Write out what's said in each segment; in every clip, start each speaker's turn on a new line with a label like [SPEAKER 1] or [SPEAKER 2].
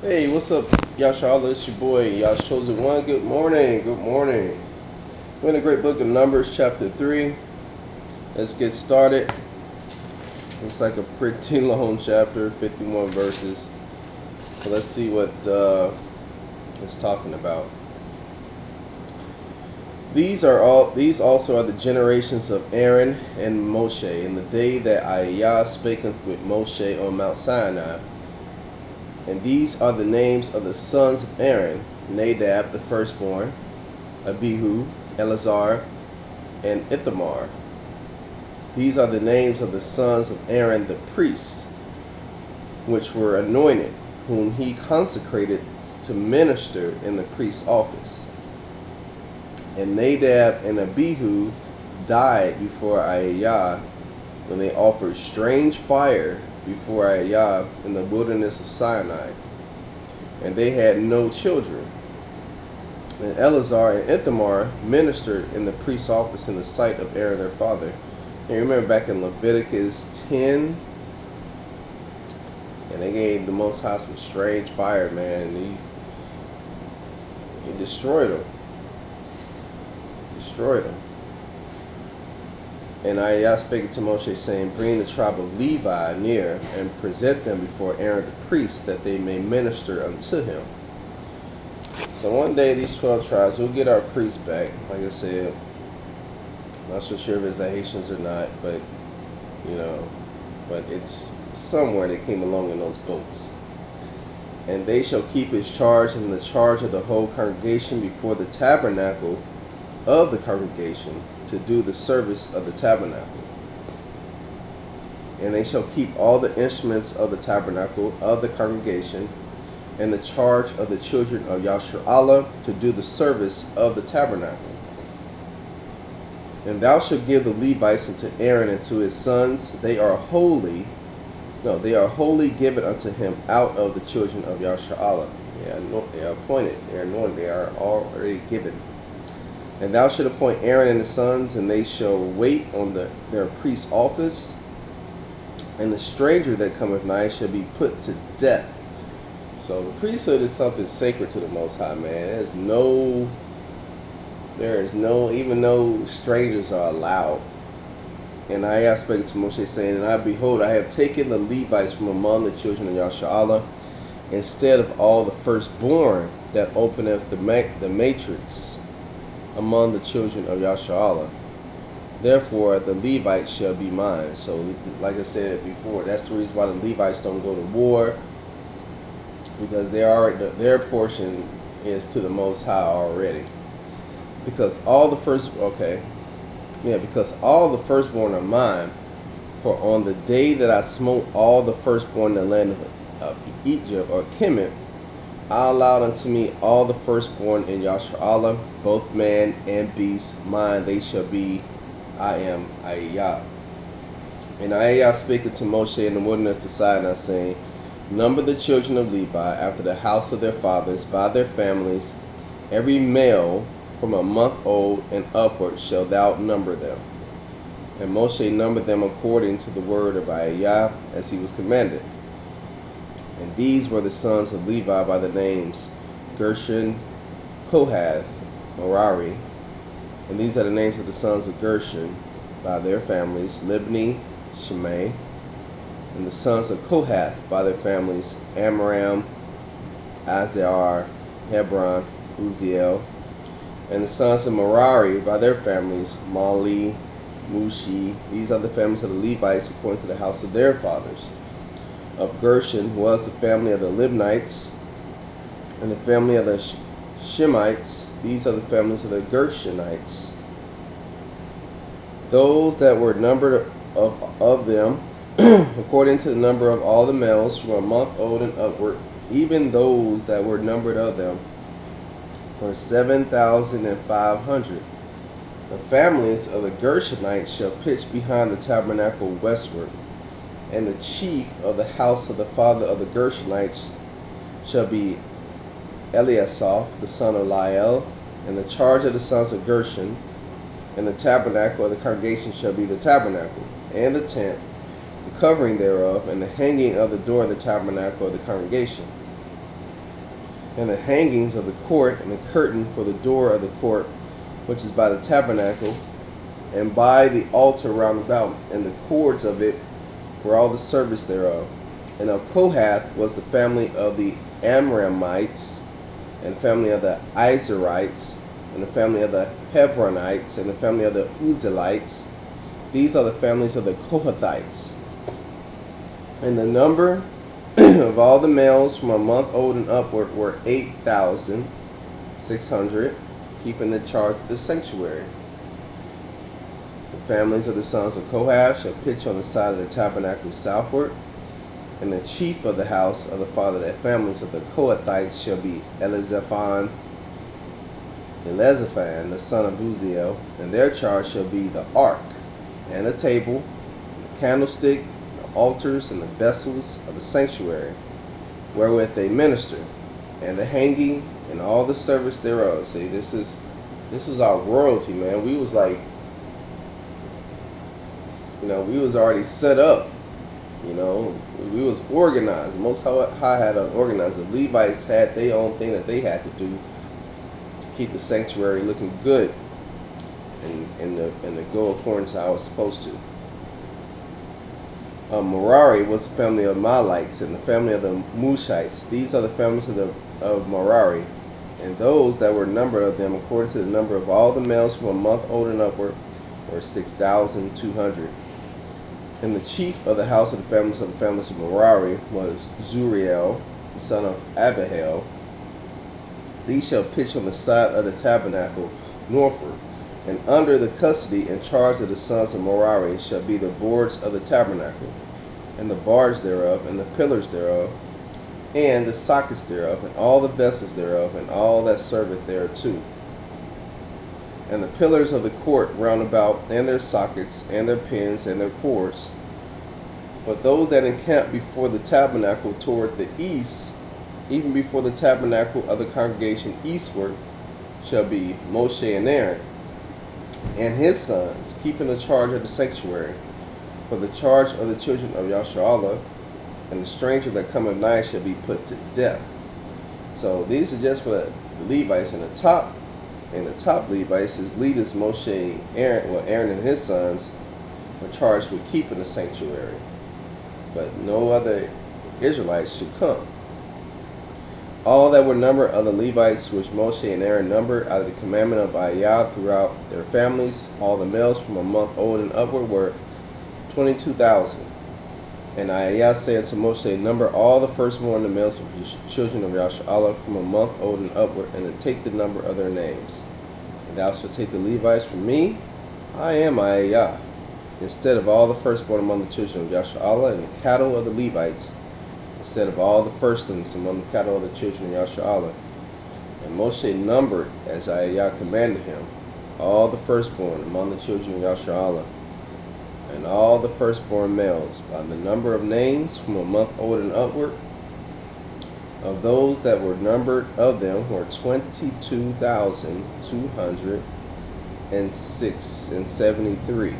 [SPEAKER 1] Hey, what's up, Yashala? It's your boy, Yash Chosen One. Good morning. Good morning. We're in the great book of Numbers, chapter 3. Let's get started. It's like a pretty long chapter, 51 verses. So let's see what it's talking about. These also are the generations of Aaron and Moshe in the day that Ayah spaketh with Moshe on Mount Sinai. And these are the names of the sons of Aaron: Nadab the firstborn, Abihu, Eleazar, and Ithamar. These are the names of the sons of Aaron the priests, which were anointed, whom he consecrated to minister in the priest's office. And Nadab and Abihu died before Ayah when they offered strange fire before Ayah in the wilderness of Sinai, and they had no children. And Eleazar and Ithamar ministered in the priest's office in the sight of Aaron their father. And you remember back in Leviticus 10, and they gave the Most High some strange fire, man. He destroyed them. Destroyed them. And Ayah spake to Moshe, saying, Bring the tribe of Levi near, and present them before Aaron the priest, that they may minister unto him. So one day these 12 tribes will get our priests back. Like I said, not so sure if it's the Haitians or not, but but it's somewhere they came along in those boats. And they shall keep his charge and the charge of the whole congregation before the tabernacle of the congregation, to do the service of the tabernacle. And they shall keep all the instruments of the tabernacle of the congregation, and the charge of the children of Yasharallah, to do the service of the tabernacle. And thou shalt give the Levites unto Aaron and to his sons. They are wholly given unto him out of the children of Yasharallah. They are appointed, they are anointed, they are already given. And thou shalt appoint Aaron and his sons, and they shall wait on their priest's office. And the stranger that cometh nigh shall be put to death. So the priesthood is something sacred to the Most High, man. Even no strangers are allowed. And I spake to Moshe, saying, And I behold, I have taken the Levites from among the children of Yasharallah, instead of all the firstborn that openeth the matrix among the children of Yasharallah. Therefore the Levites shall be mine. So like I said before, that's the reason why the Levites don't go to war, because their portion is to the Most High already. Because all the firstborn are mine. For on the day that I smote all the firstborn in the land of Egypt or Kemet, I allowed unto me all the firstborn in Yasharallah, both man and beast, mine they shall be. I am Ayah. And Ayah spake unto Moshe in the wilderness of Sinai, saying, Number the children of Levi after the house of their fathers by their families, every male from a month old and upward shalt thou number them. And Moshe numbered them according to the word of Ayah, as he was commanded. And these were the sons of Levi by the names Gershon, Kohath, Merari. And these are the names of the sons of Gershon by their families: Libni, Shimei. And the sons of Kohath by their families: Amram, Azar, Hebron, Uziel. And the sons of Merari by their families: Mali, Mushi. These are the families of the Levites according to the house of their fathers. Of Gershon was the family of the Libnites, and the family of the Shemites. These are the families of the Gershonites. Those that were numbered of them, according to the number of all the males from a month old and upward, even those that were numbered of them, were 7,500. The families of the Gershonites shall pitch behind the tabernacle westward. And the chief of the house of the father of the Gershonites shall be Eliasaph, the son of Lael. And the charge of the sons of Gershon and the tabernacle of the congregation shall be the tabernacle, and the tent, the covering thereof, and the hanging of the door of the tabernacle of the congregation. and the hangings of the court, and the curtain for the door of the court, which is by the tabernacle, and by the altar round about, and the cords of it, for all the service thereof. And of Kohath was the family of the Amramites, and the family of the Izerites, and the family of the Hebronites, and the family of the Uzzielites. These are the families of the Kohathites. And the number of all the males from a month old and upward were 8,600, keeping the charge of the sanctuary. The families of the sons of Kohath shall pitch on the side of the tabernacle southward, and the chief of the house of the father of the families of the Kohathites shall be Elizaphan, the son of Uziel, and their charge shall be the ark, and the table, and the candlestick, the altars, and the vessels of the sanctuary, wherewith they minister, and the hanging, and all the service thereof. See, this was our royalty, man. We was like, we was already set up. We was organized. Most High had us organized. The Levites had their own thing that they had to do to keep the sanctuary looking good and to go according to how it's supposed to. Merari was the family of Malites, and the family of the Mushites. These are the families of Merari, and those that were numbered of them according to the number of all the males from a month old and upward were 6,200. And the chief of the house of the families of Merari was Zuriel, the son of Abihail. These shall pitch on the side of the tabernacle northward, and under the custody and charge of the sons of Merari shall be the boards of the tabernacle, and the bars thereof, and the pillars thereof, and the sockets thereof, and all the vessels thereof, and all that serveth thereto. And the pillars of the court round about, and their sockets, and their pins, and their cords. But those that encamp before the tabernacle toward the east, even before the tabernacle of the congregation eastward, shall be Moshe and Aaron, and his sons, keeping the charge of the sanctuary. For the charge of the children of Yasharallah, and the stranger that cometh nigh shall be put to death. So these are just for the Levites, and the top Levites, as leaders, Moshe, Aaron and his sons were charged with keeping the sanctuary, but no other Israelites should come. All that were numbered of the Levites which Moshe and Aaron numbered out of the commandment of Ayah throughout their families, all the males from a month old and upward were 22,000. And Ayah said to Moshe, number all the firstborn the males of the children of Yasharallah from a month old and upward, and then take the number of their names. And thou shalt take the Levites from me, I am Ayah, instead of all the firstborn among the children of Yasharallah, and the cattle of the Levites, instead of all the firstlings among the cattle of the children of Yasharallah. And Moshe numbered, as Ayah commanded him, all the firstborn among the children of Yasharallah, and all the firstborn males, by the number of names from a month old and upward. Of those that were numbered of them were 22,273.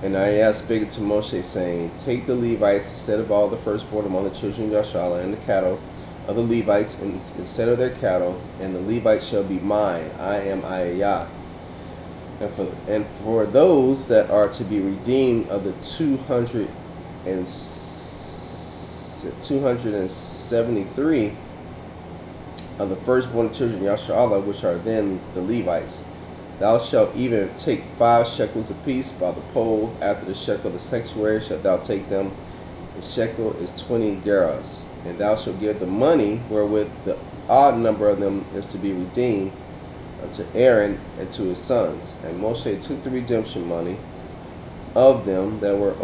[SPEAKER 1] And Ayah spake to Moshe, saying, take the Levites instead of all the firstborn among the children of Yasharallah, and the cattle of the Levites instead of their cattle, and the Levites shall be mine. I am Ayah. And for those that are to be redeemed of the 273 of the firstborn children of Yasharallah, which are then the Levites, thou shalt even take 5 shekels apiece by the pole. After the shekel of the sanctuary shalt thou take them. The shekel is 20 gerahs. And thou shalt give the money wherewith the odd number of them is to be redeemed unto Aaron and to his sons. And Moshe took the redemption money of them that were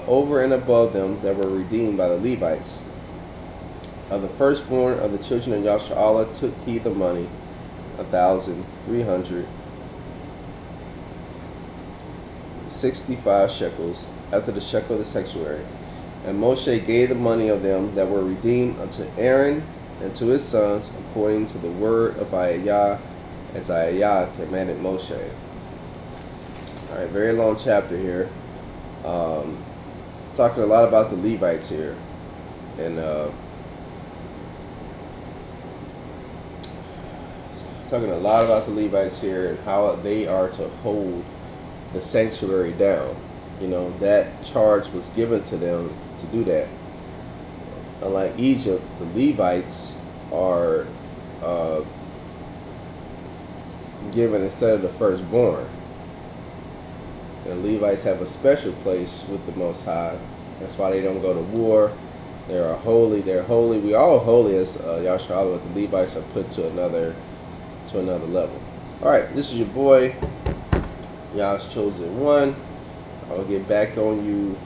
[SPEAKER 1] over and above them that were redeemed by the Levites. Of the firstborn of the children of Yasharallah took he the money, 1,365 shekels, after the shekel of the sanctuary. And Moshe gave the money of them that were redeemed unto Aaron and to his sons, according to the word of Ayah, as Ayah commanded Moshe. Alright, very long chapter here. Talking a lot about the Levites here. And talking a lot about the Levites here and how they are to hold the sanctuary down. You know, that charge was given to them to do that. Unlike Egypt, the Levites are given instead of the firstborn. The Levites have a special place with the Most High. That's why they don't go to war. They are holy. They're holy. We all holy as Yahshua, but the Levites are put to another level. All right, this is your boy, Yah's chosen one. I'll get back on you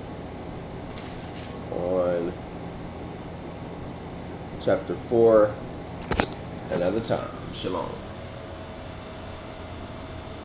[SPEAKER 1] on chapter 4 another time. Shalom.